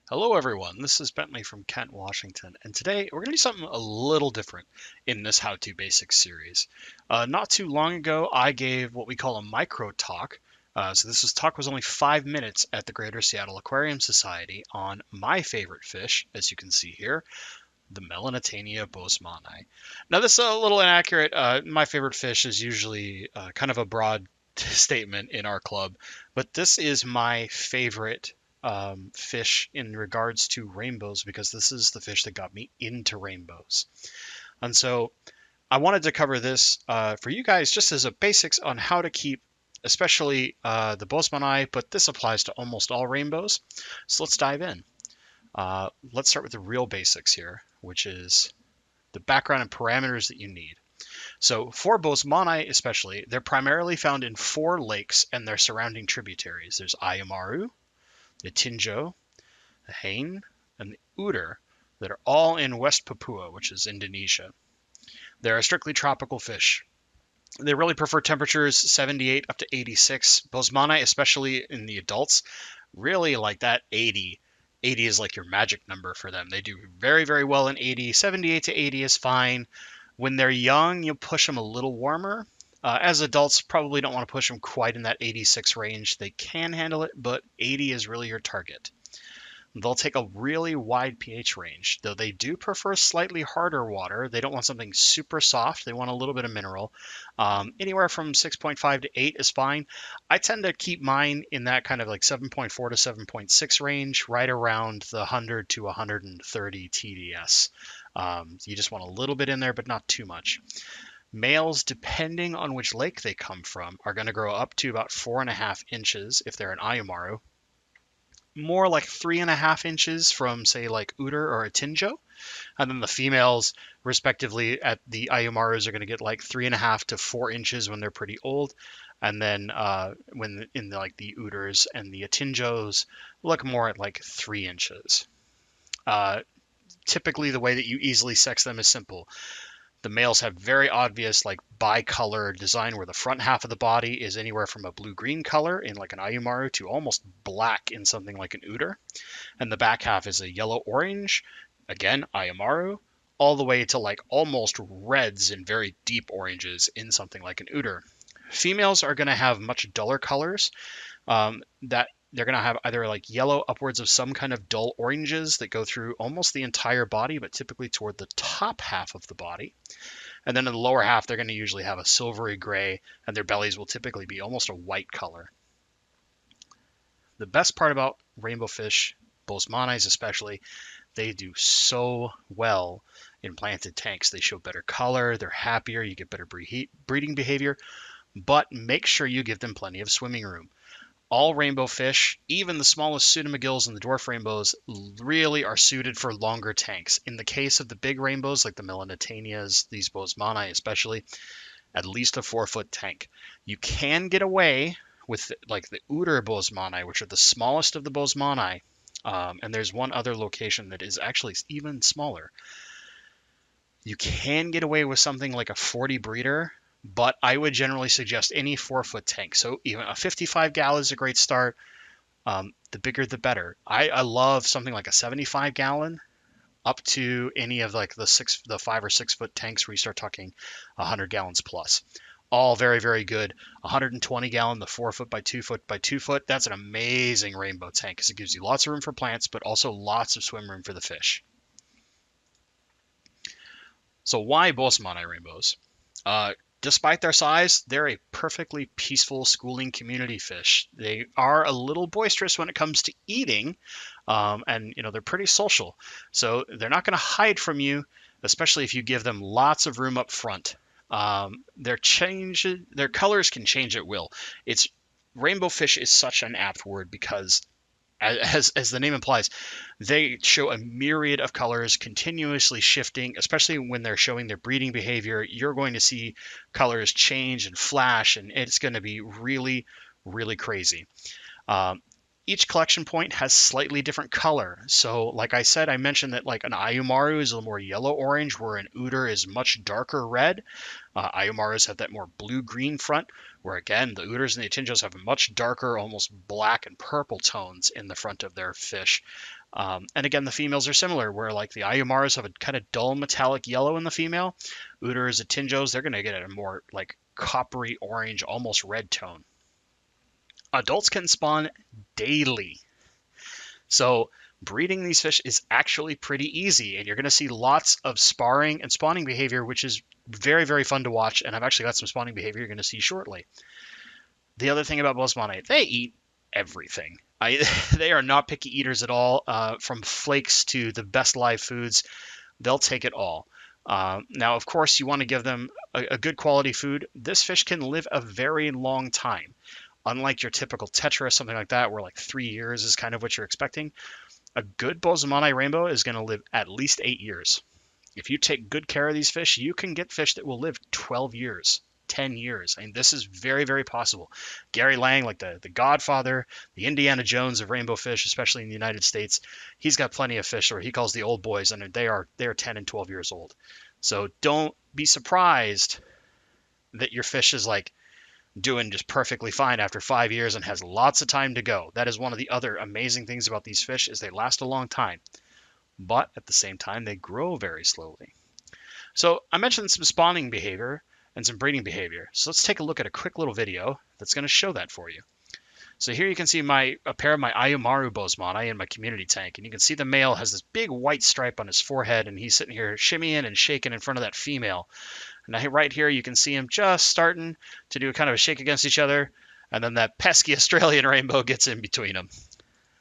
Hello everyone, this is Bentley from Kent, Washington, and today we're going to do something a little different in this How To Basics series. Not too long ago, I gave what we call a micro talk. This talk was only 5 minutes at the Greater Seattle Aquarium Society on my favorite fish, as you can see here, the Melanotaenia Boesemani. Now this is a little inaccurate. My favorite fish is usually kind of a broad statement in our club, but this is my favorite fish in regards to rainbows because this is the fish that got me into rainbows. And so I wanted to cover this for you guys just as a basics on how to keep especially the Boesemani, but this applies to almost all rainbows. So let's dive in. Let's start with the real basics here, which is the background and parameters that you need. So for Boesemani especially, they're primarily found in 4 lakes and their surrounding tributaries. There's Ayamaru, the Tinjo, the Hain, and the Uter that are all in West Papua, which is Indonesia. They're a strictly tropical fish. They really prefer temperatures 78 up to 86. Boesemani, especially in the adults, really like that 80. 80 is like your magic number for them. They do very, very well in 80. 78 to 80 is fine. When they're young, you'll push them a little warmer. As adults, probably don't want to push them quite in that 86 range. They can handle it, but 80 is really your target. They'll take a really wide pH range, though they do prefer slightly harder water. They don't want something super soft. They want a little bit of mineral. Anywhere from 6.5 to 8 is fine. I tend to keep mine in that kind of like 7.4 to 7.6 range, right around the 100 to 130 TDS. You just want a little bit in there, but not too much. Males, depending on which lake they come from, are going to grow up to about 4.5 inches if they're an Ayamaru, more like 3.5 inches from, say, like Uter or a Tinjo. And then the females, respectively, at the Ayamarus are going to get like 3.5 to 4 inches when they're pretty old. And then when in like the Uters and the Atinjos, look more at like 3 inches. Uh, Typically, the way that you easily sex them is simple. The males have very obvious like bicolor design where the front half of the body is anywhere from a blue-green color in like an Ayumaru to almost black in something like an Uter. And the back half is a yellow-orange, again, Ayumaru, all the way to like almost reds and very deep oranges in something like an Uter. Females are going to have much duller colors that they're going to have either like yellow upwards of some kind of dull oranges that go through almost the entire body, but typically toward the top half of the body. And then in the lower half, they're going to usually have a silvery gray, and their bellies will typically be almost a white color. The best part about rainbow fish, Boesemanis especially, they do so well in planted tanks. They show better color, they're happier, you get better breeding behavior, but make sure you give them plenty of swimming room. All rainbow fish, even the smallest pseudomagills and the dwarf rainbows, really are suited for longer tanks. In the case of the big rainbows, like the Melanotenias, these Boesemani especially, at least a 4-foot tank. You can get away with like the Uter Boesemani, which are the smallest of the Boesemani, and there's one other location that is actually even smaller. You can get away with something like a 40 breeder, but I would generally suggest any 4-foot tank. So even a 55 gal is a great start. The bigger, the better. I love something like a 75 gallon up to any of like the 5 or 6 foot tanks where you start talking 100 gallons plus. All very, very good. 120 gallon, the 4 foot by 2 foot by 2 foot. That's an amazing rainbow tank because it gives you lots of room for plants, but also lots of swim room for the fish. So why Boesemani rainbows? Despite their size, they're a perfectly peaceful schooling community fish. They are a little boisterous when it comes to eating, and they're pretty social. So they're not going to hide from you, especially if you give them lots of room up front. Their colors can change at will. It's rainbow fish is such an apt word because as the name implies, they show a myriad of colors continuously shifting, especially when they're showing their breeding behavior. You're going to see colors change and flash, and it's going to be really, really crazy. Each collection point has slightly different color. So like I said, I mentioned that like an Ayumaru is a little more yellow-orange, where an Uter is much darker red. Ayumarus have that more blue-green front, where again, the Uters and the Atinjos have much darker, almost black and purple tones in the front of their fish. And again, the females are similar, where like the Ayumarus have a kind of dull metallic yellow in the female. Uters, Atinjos, they're going to get a more like coppery orange, almost red tone. Adults can spawn daily. So breeding these fish is actually pretty easy, and you're going to see lots of sparring and spawning behavior, which is very, very fun to watch, and I've actually got some spawning behavior you're going to see shortly. The other thing about Boesemani, they eat everything. They are not picky eaters at all. From flakes to the best live foods, they'll take it all. Now, of course, you want to give them a good quality food. This fish can live a very long time. Unlike your typical tetra, something like that, where like 3 years is kind of what you're expecting, a good Boesemani rainbow is going to live at least 8 years. If you take good care of these fish, you can get fish that will live 12 years, 10 years. I mean, this is very, very possible. Gary Lang, like the godfather, the Indiana Jones of rainbow fish, especially in the United States, he's got plenty of fish, or he calls the old boys, and they are 10 and 12 years old. So don't be surprised that your fish is like doing just perfectly fine after 5 years and has lots of time to go. That is one of the other amazing things about these fish, is they last a long time, but at the same time they grow very slowly. So I mentioned some spawning behavior and some breeding behavior. So let's take a look at a quick little video that's going to show that for you. So here you can see a pair of my Ayumaru Boesemani in my community tank, and you can see the male has this big white stripe on his forehead, and he's sitting here shimmying and shaking in front of that female. Now right here you can see him just starting to do kind of a shake against each other, and then that pesky Australian rainbow gets in between them.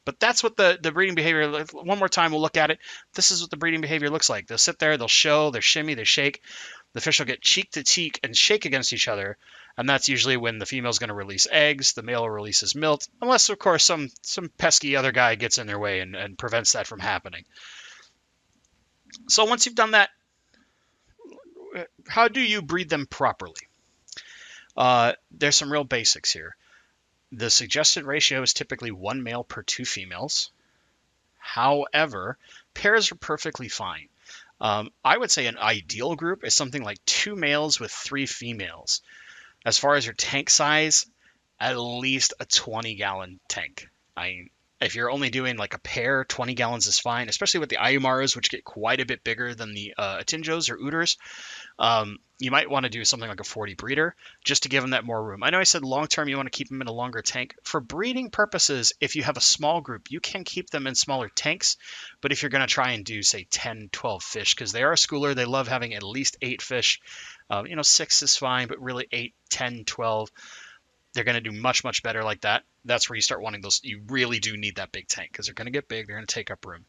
But that's what the breeding behavior, one more time we'll look at it. This is what the breeding behavior looks like. They'll sit there, they'll show, they shimmy, they shake. The fish will get cheek to cheek and shake against each other, and that's usually when the female's going to release eggs, the male will release his milt, unless of course some pesky other guy gets in their way and prevents that from happening. So once you've done that, how do you breed them properly? There's some real basics here. The suggested ratio is typically 1 male per 2 females. However, pairs are perfectly fine. I would say an ideal group is something like 2 males with 3 females. As far as your tank size, at least a 20-gallon tank. If you're only doing like a pair, 20 gallons is fine, especially with the Ayumarus, which get quite a bit bigger than the Atinjos or Uters. You might want to do something like a 40 breeder just to give them that more room. I know I said long-term you want to keep them in a longer tank. For breeding purposes, if you have a small group, you can keep them in smaller tanks. But if you're going to try and do, say, 10, 12 fish, because they are a schooler, they love having at least 8 fish. 6 is fine, but really 8, 10, 12, they're going to do much, much better like that. That's where you start wanting those. You really do need that big tank because they're going to get big. They're going to take up room.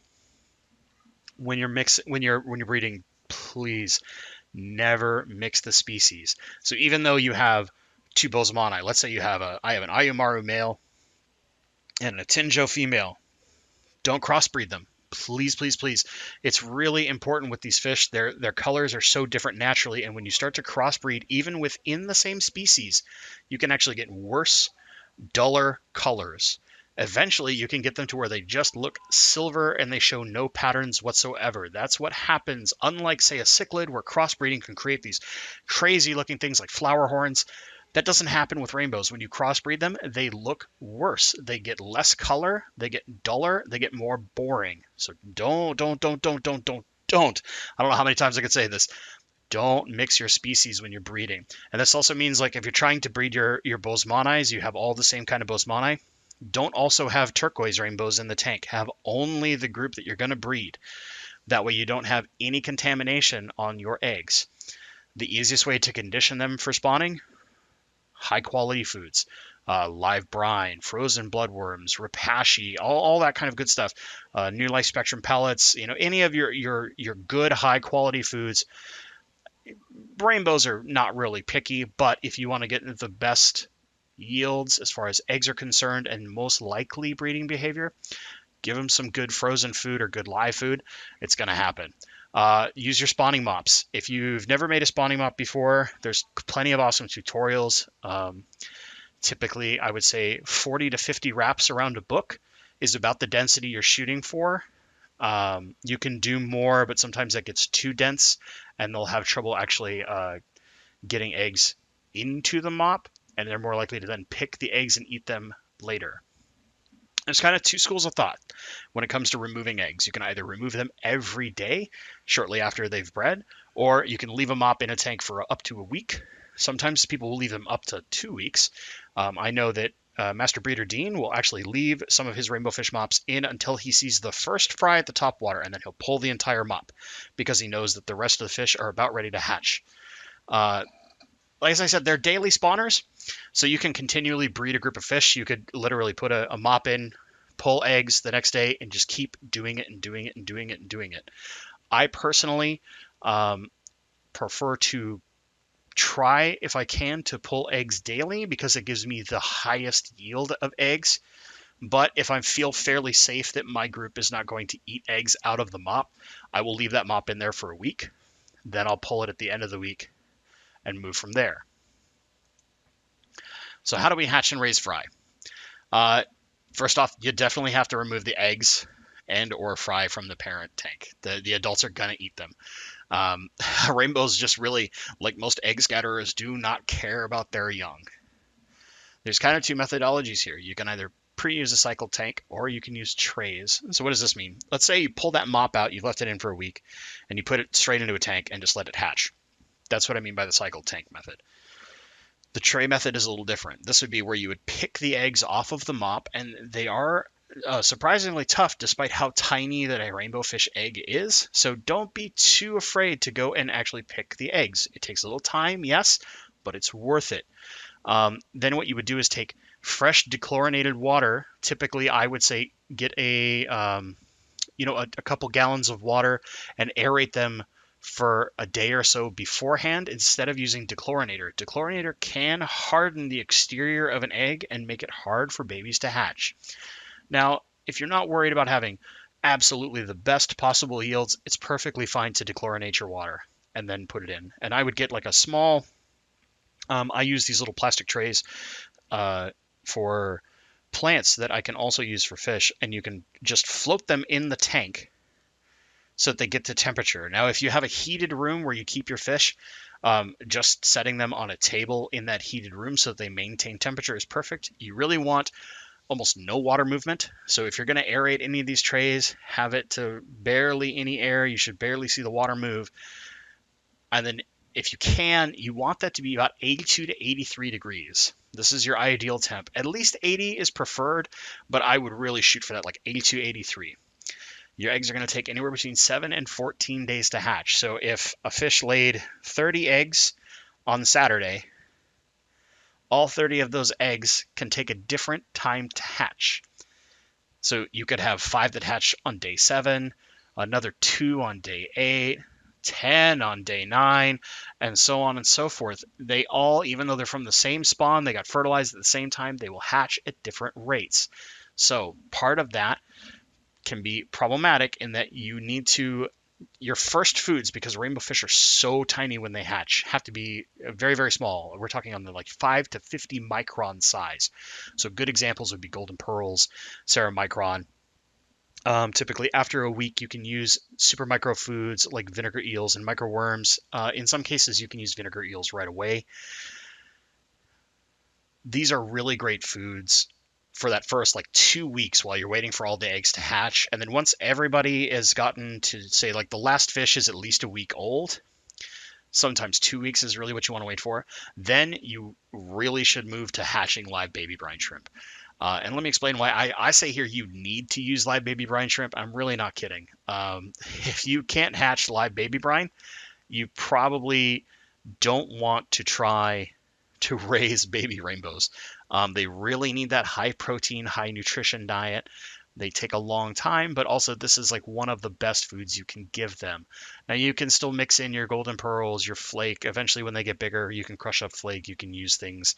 When you're breeding, please never mix the species. So even though you have 2 Boesemani, let's say I have an Ayumaru male and an Atinjo female, don't crossbreed them. Please, please, please. It's really important with these fish. Their colors are so different naturally, and when you start to crossbreed, even within the same species, you can actually get worse, duller colors. Eventually, you can get them to where they just look silver and they show no patterns whatsoever. That's what happens, unlike, say, a cichlid, where crossbreeding can create these crazy-looking things like flower horns. That doesn't happen with rainbows. When you crossbreed them, they look worse. They get less color, they get duller, they get more boring. So don't. I don't know how many times I could say this. Don't mix your species when you're breeding. And this also means, like, if you're trying to breed your Boesemanis, you have all the same kind of Boesemani. Don't also have turquoise rainbows in the tank. Have only the group that you're going to breed. That way you don't have any contamination on your eggs. The easiest way to condition them for spawning: high quality foods, live brine, frozen bloodworms, rapashi, all that kind of good stuff. New Life Spectrum pellets, any of your good high quality foods. Rainbows are not really picky, but if you want to get the best yields as far as eggs are concerned and most likely breeding behavior, give them some good frozen food or good live food. It's going to happen. Use your spawning mops. If you've never made a spawning mop before, there's plenty of awesome tutorials. Typically, I would say 40 to 50 wraps around a book is about the density you're shooting for. You can do more, but sometimes that gets too dense and they'll have trouble actually getting eggs into the mop, and they're more likely to then pick the eggs and eat them later. There's kind of two schools of thought when it comes to removing eggs. You can either remove them every day shortly after they've bred, or you can leave a mop in a tank for up to a week. Sometimes people will leave them up to 2 weeks. I know that Master Breeder Dean will actually leave some of his rainbow fish mops in until he sees the first fry at the top water, and then he'll pull the entire mop because he knows that the rest of the fish are about ready to hatch. Like as I said, they're daily spawners, so you can continually breed a group of fish. You could literally put a mop in, pull eggs the next day, and just keep doing it and doing it and doing it and doing it. I personally prefer to try, if I can, to pull eggs daily because it gives me the highest yield of eggs. But if I feel fairly safe that my group is not going to eat eggs out of the mop, I will leave that mop in there for a week. Then I'll pull it at the end of the week and move from there. So how do we hatch and raise fry? First off, you definitely have to remove the eggs and or fry from the parent tank. The adults are going to eat them. Rainbows just really, like most egg scatterers, do not care about their young. There's kind of two methodologies here. You can either pre-use a cycled tank or you can use trays. So what does this mean? Let's say you pull that mop out, you've left it in for a week, and you put it straight into a tank and just let it hatch. That's what I mean by the cycled tank method. The tray method is a little different. This would be where you would pick the eggs off of the mop, and they are surprisingly tough despite how tiny that a rainbow fish egg is. So don't be too afraid to go and actually pick the eggs. It takes a little time, yes, but it's worth it. Then what you would do is take fresh dechlorinated water. Typically, I would say get a couple gallons of water and aerate them for a day or so beforehand instead of using dechlorinator. Dechlorinator can harden the exterior of an egg and make it hard for babies to hatch. Now, if you're not worried about having absolutely the best possible yields, it's perfectly fine to dechlorinate your water and then put it in. And I would get like a small, I use these little plastic trays for plants that I can also use for fish, and you can just float them in the tank so that they get to temperature. Now, if you have a heated room where you keep your fish, just setting them on a table in that heated room so that they maintain temperature is perfect. You really want almost no water movement. So if you're going to aerate any of these trays, have it to barely any air. You should barely see the water move. And then if you can, you want that to be about 82 to 83 degrees. This is your ideal temp. At least 80 is preferred, but I would really shoot for that, like 82, 83. Your eggs are going to take anywhere between 7 and 14 days to hatch. So if a fish laid 30 eggs on Saturday, all 30 of those eggs can take a different time to hatch. So you could have 5 that hatch on day 7, another 2 on day 8, 10 on day 9, and so on and so forth. They all, even though they're from the same spawn, they got fertilized at the same time, they will hatch at different rates. So part of that can be problematic in that you need to, your first foods, because rainbow fish are so tiny when they hatch, have to be very, very small. We're talking on the like 5 to 50 micron size. So good examples would be golden pearls, ceramicron. Typically after a week, you can use super micro foods like vinegar eels and microworms. In some cases, you can use vinegar eels right away. These are really great foods for that first like 2 weeks while you're waiting for all the eggs to hatch. And then once everybody has gotten to, say, like the last fish is at least a week old, sometimes 2 weeks is really what you want to wait for, then you really should move to hatching live baby brine shrimp. And let me explain why I say here you need to use live baby brine shrimp. I'm really not kidding. If you can't hatch live baby brine, you probably don't want to try to raise baby rainbows. They really need that high protein, high nutrition diet. They take a long time, but also this is like one of the best foods you can give them. Now you can still mix in your golden pearls, your flake. Eventually when they get bigger, you can crush up flake. You can use things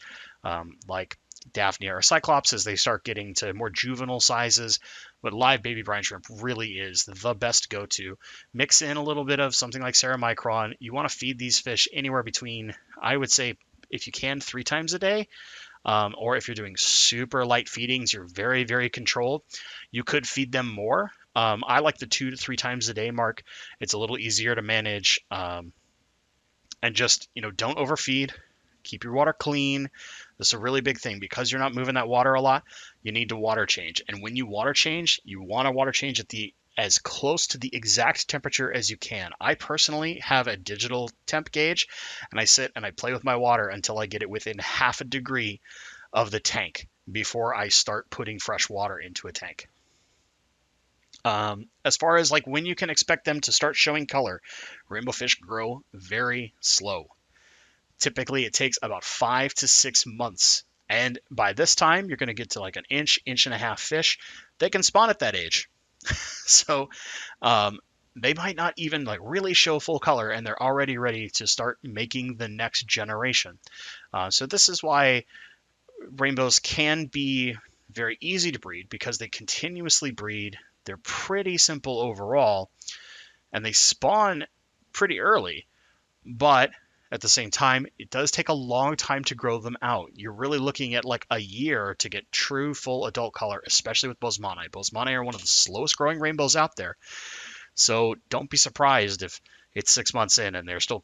like Daphnia or Cyclops as they start getting to more juvenile sizes. But live baby brine shrimp really is the best go-to. Mix in a little bit of something like ceramicron. You want to feed these fish anywhere between, I would say, if you can, 3 times a day. or if you're doing super light feedings, you're very, very controlled, you could feed them more. I like the 2 to 3 times a day mark. It's a little easier to manage, and just, don't overfeed. Keep your water clean. This is a really big thing because you're not moving that water a lot. You need to water change, and when you water change, you want to water change at the as close to the exact temperature as you can. I personally have a digital temp gauge, and I sit and I play with my water until I get it within half a degree of the tank before I start putting fresh water into a tank. As far as like when you can expect them to start showing color, rainbow fish grow very slow. Typically, it takes about 5 to 6 months. And by this time, you're going to get to like an inch and a half fish. They can spawn at that age. So they might not even like really show full color, and they're already ready to start making the next generation. So this is why rainbows can be very easy to breed, because they continuously breed. They're pretty simple overall, and they spawn pretty early, but at the same time, it does take a long time to grow them out. You're really looking at like a year to get true full adult color, especially with Boesemani. Boesemani are one of the slowest growing rainbows out there. So don't be surprised if it's 6 months in and they're still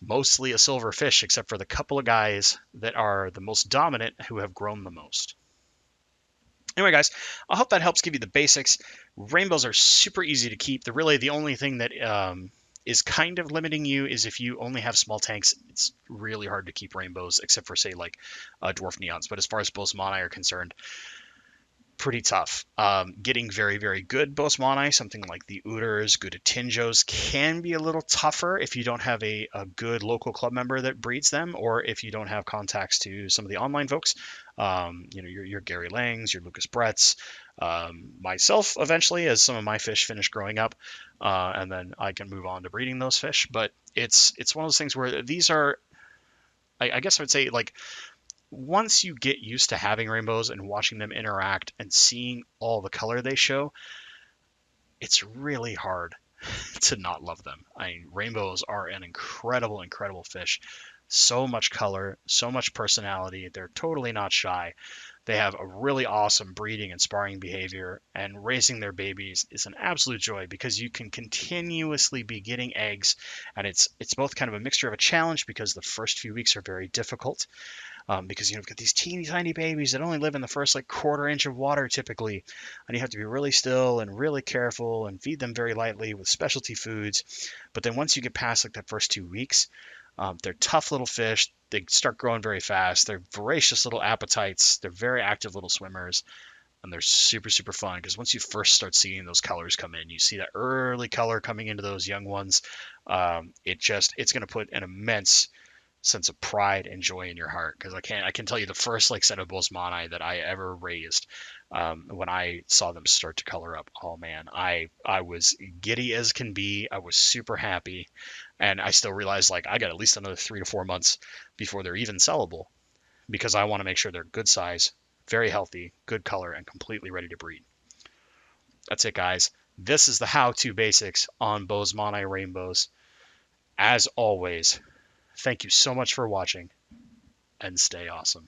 mostly a silver fish, except for the couple of guys that are the most dominant who have grown the most. Anyway, guys, I hope that helps give you the basics. Rainbows are super easy to keep. They're really the only thing that is kind of limiting you is if you only have small tanks. It's really hard to keep rainbows, except for, say, like dwarf neons. But as far as Boesemani are concerned, pretty tough. Getting very, very good Boesemani, something like the Uters, good Atinjos, can be a little tougher if you don't have a good local club member that breeds them, or if you don't have contacts to some of the online folks. Your Gary Langs, your Lucas Bretts, myself eventually, as some of my fish finish growing up, and then I can move on to breeding those fish. But it's one of those things where these are, I guess I would say, like, once you get used to having rainbows and watching them interact and seeing all the color they show, it's really hard to not love them. I mean, rainbows are an incredible, incredible fish. So much color, so much personality. They're totally not shy. They have a really awesome breeding and sparring behavior, and raising their babies is an absolute joy because you can continuously be getting eggs, and it's both kind of a mixture of a challenge because the first few weeks are very difficult. Because you've got these teeny tiny babies that only live in the first like quarter inch of water typically, and you have to be really still and really careful and feed them very lightly with specialty foods. But then once you get past like that first 2 weeks, they're tough little fish. They start growing very fast. They're voracious little appetites. They're very active little swimmers, and they're super, super fun because once you first start seeing those colors come in, you see that early color coming into those young ones. It's going to put an immense sense of pride and joy in your heart, because I can tell you the first like set of Boesemani that I ever raised, when I saw them start to color up, oh man, I was giddy as can be. I was super happy, and I still realized like I got at least another 3 to 4 months before they're even sellable, because I want to make sure they're good size, very healthy, good color, and completely ready to breed. That's it, guys. This is the how-to basics on Boesemani rainbows. As always, thank you so much for watching, and stay awesome.